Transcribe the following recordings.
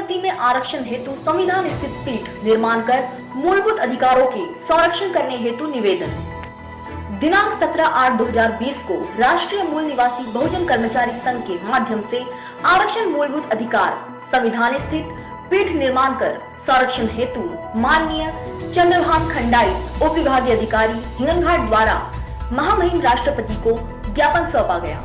पदोन्नति में आरक्षण हेतु संविधान स्थित पीठ निर्माण कर मूलभूत अधिकारों के संरक्षण करने हेतु निवेदन। दिनांक 17/8/2020 को राष्ट्रीय मूल निवासी बहुजन कर्मचारी संघ के माध्यम से आरक्षण मूलभूत अधिकार संविधान स्थित पीठ निर्माण कर संरक्षण हेतु माननीय चंद्रभान खंडाई उप विभागीय अधिकारी हिंगनघाट द्वारा महामहिम राष्ट्रपति को ज्ञापन सौंपा गया।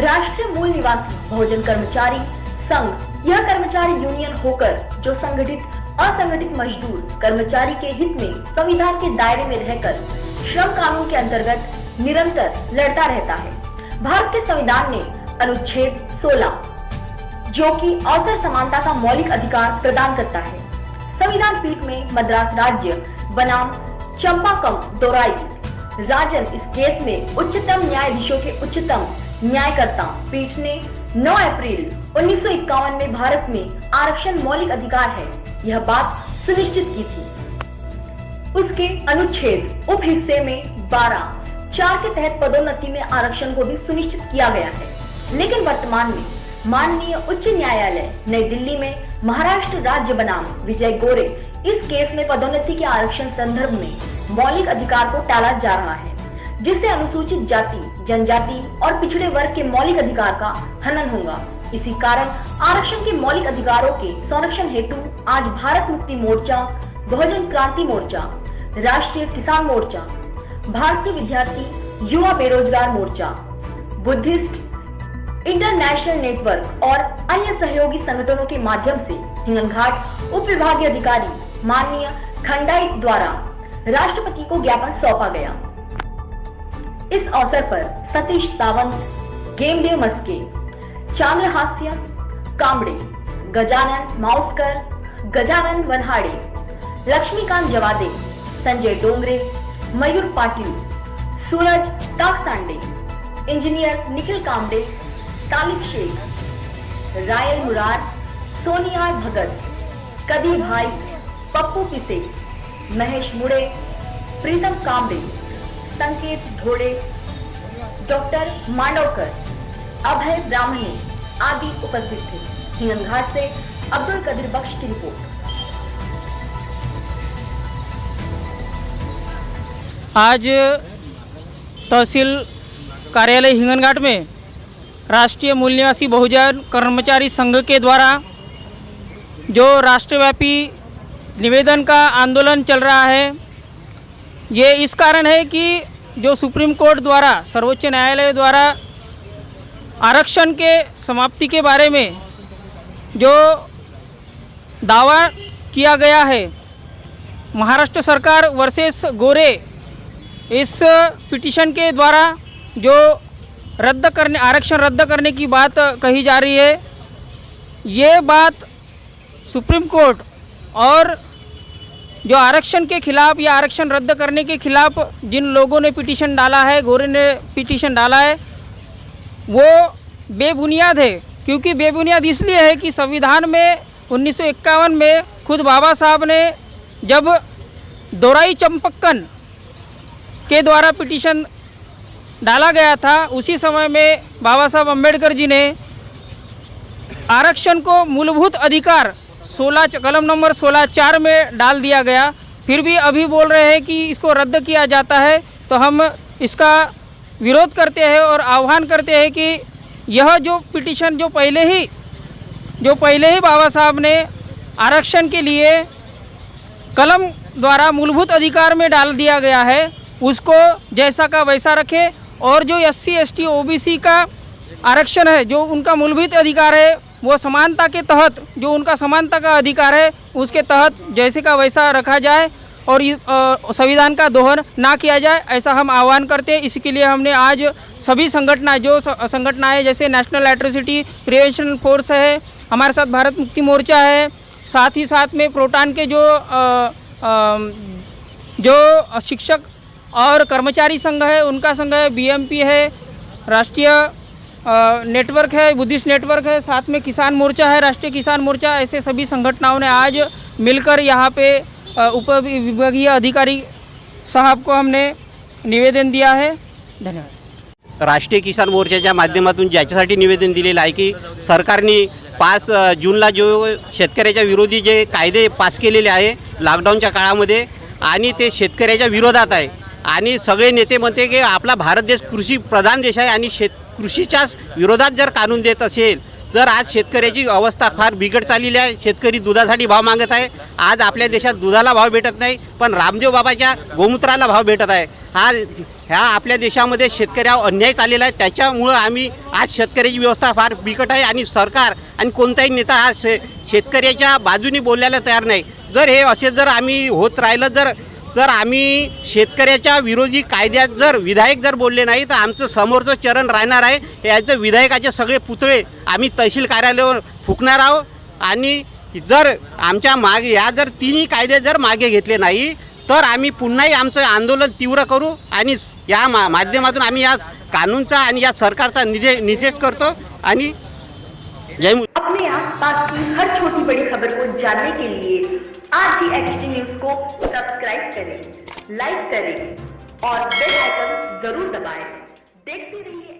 राष्ट्रीय मूल निवासी बहुजन कर्मचारी संघ यह कर्मचारी यूनियन होकर जो संगठित असंगठित मजदूर कर्मचारी के हित में संविधान के दायरे में रहकर श्रम कानून के अंतर्गत निरंतर लड़ता रहता है। भारत के संविधान ने अनुच्छेद 16 जो कि अवसर समानता का मौलिक अधिकार प्रदान करता है। संविधान पीठ में मद्रास राज्य बनाम चंपाकम दोराई राजन इस केस में उच्चतम न्यायाधीशों के उच्चतम न्यायकर्ता पीठ ने 9 अप्रैल 1951 में भारत में आरक्षण मौलिक अधिकार है यह बात सुनिश्चित की थी। उसके अनुच्छेद उप हिस्से में 12(4) के तहत पदोन्नति में आरक्षण को भी सुनिश्चित किया गया है। लेकिन वर्तमान में माननीय उच्च न्यायालय नई दिल्ली में महाराष्ट्र राज्य बनाम विजय गोरे इस केस में पदोन्नति के आरक्षण संदर्भ में मौलिक अधिकार को टाला जा रहा है, जिससे अनुसूचित जाति, जनजाति और पिछड़े वर्ग के मौलिक अधिकार का हनन होगा। इसी कारण आरक्षण के मौलिक अधिकारों के संरक्षण हेतु आज भारत मुक्ति मोर्चा, बहुजन क्रांति मोर्चा, राष्ट्रीय किसान मोर्चा, भारतीय विद्यार्थी युवा बेरोजगार मोर्चा, बुद्धिस्ट इंटरनेशनल नेटवर्क और अन्य सहयोगी संगठनों के माध्यम से हिंगनघाट उप विभागीय अधिकारी माननीय खंडाई द्वारा राष्ट्रपति को ज्ञापन सौंपा गया। इस अवसर पर सतीश सावंत, गेमदेव मस्के, चांद्रहास्य कांबड़े, गजानन माउस्कर, गजानन वनहाड़े, लक्ष्मीकांत जवादे, संजय डोंगरे, मयूर पाटिल, सूरज टाकसांडे, इंजीनियर निखिल कांबड़े, तालिब शेख, रायल मुरार, सोनिया भगत, कदी भाई, पप्पू पिसे, महेश मुड़े, प्रीतम कांबड़े, संकेत ढोड़े, डॉक्टर मांडवकर, अभय ब्राह्मणी आदि उपस्थित थे। हिंगनघाट से अब्दुल कदीर बख्श की रिपोर्ट। आज तहसील कार्यालय हिंगनघाट में राष्ट्रीय मूल निवासी बहुजन कर्मचारी संघ के द्वारा जो राष्ट्रव्यापी निवेदन का आंदोलन चल रहा है, ये इस कारण है कि जो सुप्रीम कोर्ट द्वारा, सर्वोच्च न्यायालय द्वारा आरक्षण के समाप्ति के बारे में जो दावा किया गया है, महाराष्ट्र सरकार वर्सेस गोरे इस पिटीशन के द्वारा जो आरक्षण रद्द करने की बात कही जा रही है, ये बात सुप्रीम कोर्ट और जो आरक्षण के खिलाफ या आरक्षण रद्द करने के खिलाफ जिन लोगों ने पिटीशन डाला है, गोरे ने पिटीशन डाला है, वो बेबुनियाद है। क्योंकि बेबुनियाद इसलिए है कि संविधान में 1951 में खुद बाबा साहब ने जब दोराई चंपक्कन के द्वारा पिटीशन डाला गया था, उसी समय में बाबा साहब अम्बेडकर जी ने आरक्षण को मूलभूत अधिकार कलम नंबर 16(4) में डाल दिया गया। फिर भी अभी बोल रहे हैं कि इसको रद्द किया जाता है, तो हम इसका विरोध करते हैं और आह्वान करते हैं कि यह जो पिटीशन जो पहले ही बाबा साहब ने आरक्षण के लिए कलम द्वारा मूलभूत अधिकार में डाल दिया गया है, उसको जैसा का वैसा रखे और जो SC ST OBC का आरक्षण है, जो उनका मूलभूत अधिकार है, वो समानता के तहत जो उनका समानता का अधिकार है उसके तहत जैसे का वैसा रखा जाए और संविधान का दोहन ना किया जाए, ऐसा हम आह्वान करते हैं। इसके लिए हमने आज सभी संगठनाएं जैसे नेशनल एट्रोसिटी प्रिवेंशन फोर्स है, हमारे साथ भारत मुक्ति मोर्चा है, साथ ही साथ में प्रोटान के जो शिक्षक और कर्मचारी संघ है उनका संघ है, BMP है, राष्ट्रीय नेटवर्क है, बुद्धिस्ट नेटवर्क है, साथ में किसान मोर्चा है, राष्ट्रीय किसान मोर्चा, ऐसे सभी संगठनों ने आज मिलकर यहाँ पे उप विभागीय अधिकारी साहब को हमने निवेदन दिया है। धन्यवाद। राष्ट्रीय किसान मोर्चाच्या माध्यमातून ज्याच्यासाठी निवेदन दिलेलं आहे की सरकारने 5 जूनला जो शेतकऱ्याच्या विरोधी जे कायदे पास केलेले आहे लॉकडाऊनच्या काळामध्ये आणि ते शेतकऱ्याच्या विरोधात आहे आणि सगळे नेते म्हणते की आपला भारत देश कृषी प्रधान देश आहे आणि कृषीच्याच विरोधात जर कानून देत असेल तर आज शेतकऱ्याची अवस्था फार बिकट चाललेली आहे. शेतकरी दुधासाठी भाव मागत आहे. आज आपल्या देशात दुधाला भाव भेटत नाही पण रामदेव बाबाच्या गोमूत्राला भाव भेटत आहे. ह्या आपल्या देशामध्ये शेतकऱ्यावर अन्याय चाललेला आहे. त्याच्यामुळं आम्ही आज शेतकऱ्याची व्यवस्था फार बिकट आहे आणि सरकार आणि कोणताही नेता हा शेतकऱ्याच्या बाजूने बोलायला तयार नाही. जर हे असे जर आम्ही होत राहिलं तर आम्ही शेतकऱ्याच्या विरोधी कायद्यात जर विधायक जर बोलले नाही तर आमचं समोरचं चरण राहणार आहे. याचं विधायकाचे सगळे पुतळे आम्ही तहसील कार्यालयावर फुकणार आहोत आणि जर आमच्या मागे या जर तिन्ही कायदे जर मागे घेतले नाही तर आम्ही पुन्हाही आमचं आंदोलन तीव्र करू आणि या माध्यमातून आम्ही या कानूनचा आणि या सरकारचा निषेध करतो आणि जय अपने आसपास की हर छोटी बड़ी खबर को जानने के लिए आज ही HT न्यूज को सब्सक्राइब करें, लाइक करें और बेल आइकन जरूर दबाएं। देखते रहिए।